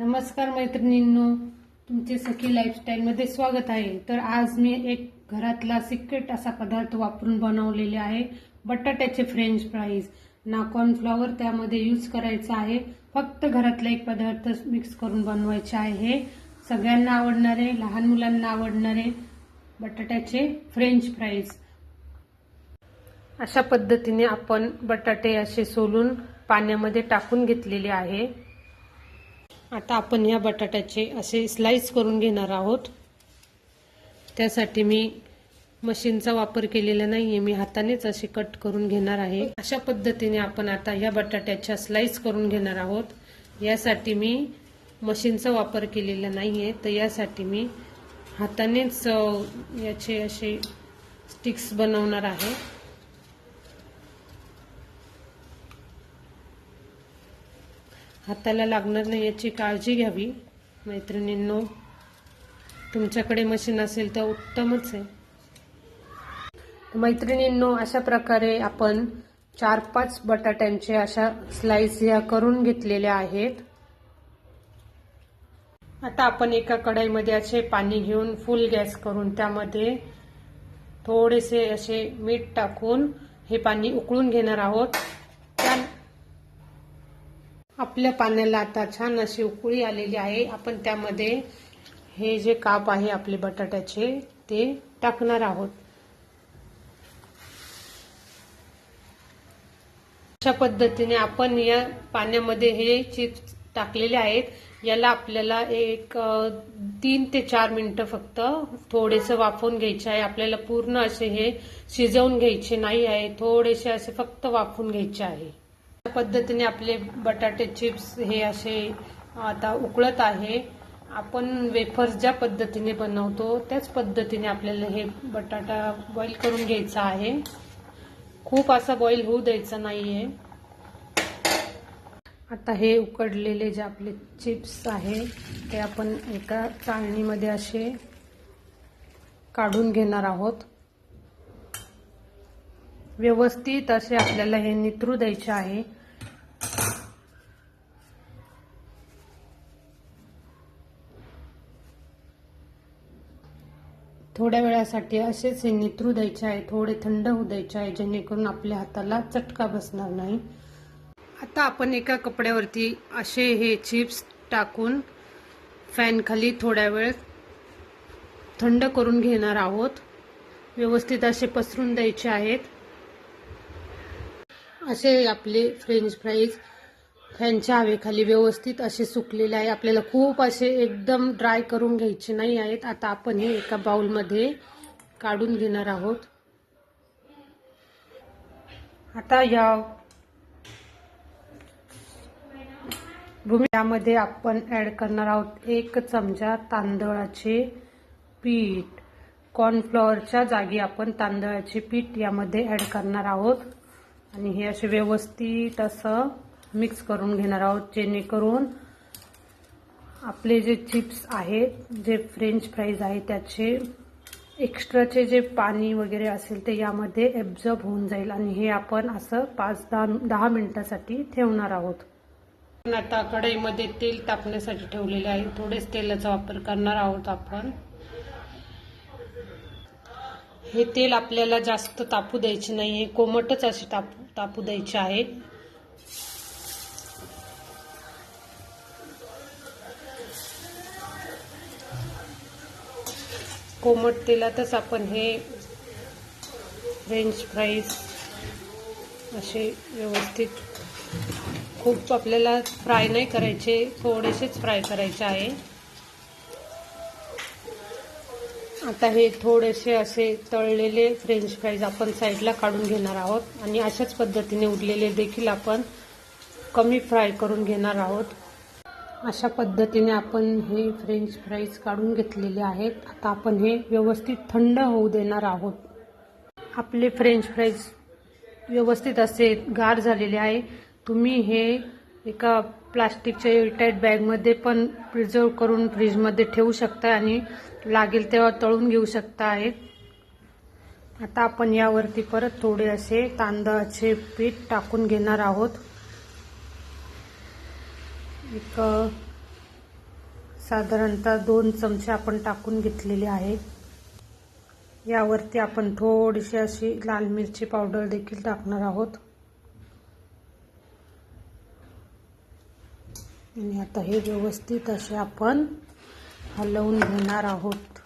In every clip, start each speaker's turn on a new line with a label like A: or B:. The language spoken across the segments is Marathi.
A: नमस्कार मैत्रिणींनो, तुमचे सखी लाईफस्टाईलमध्ये स्वागत आहे। तर आज मी एक घरातला सिक्रेट असा पदार्थ वापरून बनवलेले आहे बटाट्याचे फ्रेंच फ्राईज। ना कॉर्नफ्लॉवर त्यामध्ये यूज करायचा आहे, फक्त घरातला एक पदार्थ मिक्स करून बनवायचे आहे। हे सगळ्यांना आवडणारे, लहान मुलांना आवडणारे बटाट्याचे फ्रेंच फ्राईज। अशा पद्धतीने आपण बटाटे असे सोलून पाण्यामध्ये टाकून घेतलेले आहे। आता आपण या बटाट्याचे असे स्लाइस करून घेणार आहोत। त्यासाठी मी मशीनचा वापर केलेला नाहीये, मी हातानेच असे कट करून घेणार आहे। अशा पद्धतीने आपण आता या बटाट्याच्या स्लाइस करून घेणार आहोत। यासाठी मी मशीनचा वापर केलेला नाहीये, तर यासाठी मी हातानेच याचे असे स्टिक्स बनवणार आहे। हाताला लागणार नाही याची काळजी घ्यावी मैत्रिणींनो। तुमच्याकडे मशीन असेल तर उत्तमच आहे। मैत्रिणींनो, अशा प्रकारे आपण 4-5 बटाट्यांचे अशा स्लाइस या करून घेतलेल्या आहेत। आता आपण एका कढईमध्ये असे पाणी घेऊन फुल गॅस करून त्यामध्ये थोडेसे असे मीठ टाकून हे पाणी उकळून घेणार आहोत। आपल्या पाण्याला आता छान अशी उकळी आलेली आहे। आपण त्यामध्ये हे जे काप आहे आपले बटाट्याचे ते टाकणार आहोत। अशा पद्धतीने आपण या पाण्यामध्ये हे चिप्स टाकलेले आहेत। याला आपल्याला 3 ते 4 मिनिटं फक्त थोडेसे वाफवून घ्यायचे आहे। आपल्याला पूर्ण असे हे शिजवून घ्यायचे नाही आहे, थोडेसे असे फक्त वाफवून घ्यायचे आहे। या पद्धतीने आपले बटाटे चिप्स हे असे आता उकळत आहे। आपण वेफर्स ज्या पद्धतीने बनवतो त्याच पद्धतीने आपल्याला हे बटाटा बॉईल करून घ्यायचा आहे। खूप असा बॉईल होऊ द्यायचा नाहीये। आता हे उकडलेले जे आपले चिप्स आहे ते आपण एका चाळणीमध्ये असे काढून घेणार आहोत। व्यवस्थित असे आपल्याला हे नितरू द्यायचे आहे। थोड्या वेळासाठी असेच हे नितरू द्यायचे आहे, थोडे थंड होऊ द्यायचे आहे, जेणेकरून आपल्या हाताला चटका बसणार नाही। आता आपण एका कपड्यावरती असे हे चिप्स टाकून फॅन खाली थोड्या वेळ थंड करून घेणार आहोत। व्यवस्थित असे पसरून द्यायचे आहेत। असे आपले फ्रेंच फ्राईज फॅनच्या हवेखाली व्यवस्थित असे सुकलेले आहे। आपल्याला खूप असे एकदम ड्राय करून घ्यायचे नाही आहेत। आता आपण हे एका बाउलमध्ये काढून घेणार आहोत। आता यामध्ये आपण ऍड करणार आहोत 1 चमचा तांदळाचे पीठ। कॉर्नफ्लॉवरच्या जागी आपण तांदळाचे पीठ यामध्ये ऍड करणार आहोत आणि हे असे व्यवस्थित असं मिक्स करून घेणार आहोत, जेणेकरून आपले जे चिप्स आहेत, जे फ्रेंच फ्राईज आहे, त्याचे एक्स्ट्राचे जे पाणी वगैरे असेल ते यामध्ये ॲब्झॉर्ब होऊन जाईल आणि हे आपण असं 5-10 मिनिटांसाठी ठेवणार आहोत। आता कढईमध्ये तेल तापण्यासाठी ठेवलेले आहे, थोडेच तेलाचा वापर करणार आहोत आपण। हे तेल आपल्याला जास्त तापू द्यायचे नाहीये, कोमटच असे तापू द्यायचे आहे। कोमट तेलातच आपण हे फ्रेंच फ्राईज असे व्यवस्थित, खूप आपल्याला फ्राय नाही करायचे, थोडेसेच फ्राय करायचे आहे। आता हे थोडेसे असे तळलेले फ्रेंच फ्राईज आपण साईडला काढून घेणार आहोत आणि अशाच पद्धतीने उरलेले देखील आपण कमी फ्राय करून घेणार आहोत। अशा पद्धतीने आपण हे फ्रेंच फ्राईज काढून घेतलेले आहेत। आता आपण हे व्यवस्थित थंड होऊ देणार आहोत। आपले फ्रेंच फ्राईज व्यवस्थित असे गार झालेले आहे। तुम्ही हे एका प्लास्टिकच्या एअरटाईट बॅगमध्ये पण प्रिझर्व करून फ्रीजमध्ये ठेवू शकता आणि लागेल तेव्हा तळून घेऊ शकता आहेत। आता आपण यावरती परत थोडे असे तांदळाचे पीठ टाकून घेणार आहोत। एक साधारणतः 2 चमचे आपण टाकून घेतलेले आहे. यावरती आपण थोडीशी अशी लाल मिरची पावडर देखील टाकणार आहोत. आणि आता हे व्यवस्थित असे आपण हलवून घेणार आहोत.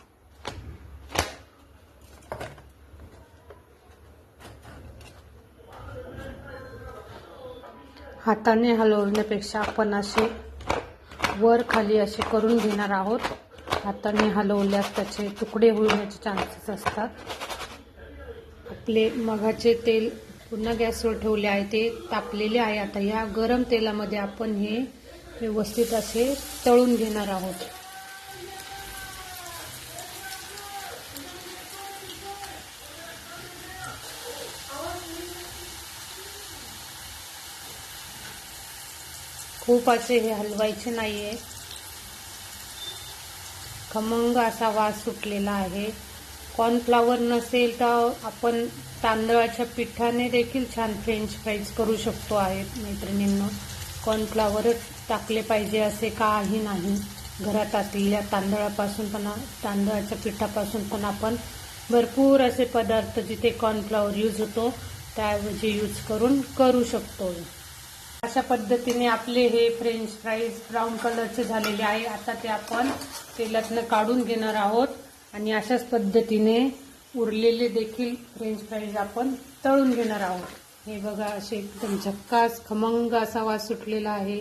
A: हाताने हलवण्यापेक्षा आपण असे वर खाली असे करून घेणार आहोत. हाताने हलवल्यास त्याचे तुकडे होण्याचे चान्सेस असतात. आपले मगाचे तेल पुन्हा गॅसवर ठेवले आहे, ते तापलेले आहे. आता या गरम तेलामध्ये आपण हे व्यवस्थित असे तळून घेणार आहोत. खूप असे हे हलवायचे नाहीये. खमंग असा वास सुटलेला आहे. कॉर्नफ्लॉवर नसेल तर आपण तांदळाच्या पिठाने देखील छान फ्रेंच फ्राईज करू शकतो आहेत मैत्रिणींनो. कॉर्नफ्लॉवरच टाकले पाहिजे असे काही नाही. घरात असलेल्या तांदळापासून पण, तांदळाच्या पिठापासून पण आपण भरपूर असे पदार्थ जिथे कॉर्नफ्लॉवर यूज होतो त्याऐवजी यूज करून करू शकतो. अशा पद्धतीने आपले हे फ्रेंच फ्राईज ब्राऊन कलरचे झालेले आहे. आता ते आपण तेलातनं काढून घेणार आहोत आणि अशाच पद्धतीने उरलेले देखील फ्रेंच फ्राईज आपण तळून घेणार आहोत. हे बघा, असे एकदम झक्कास खमंग असा वास सुटलेला आहे.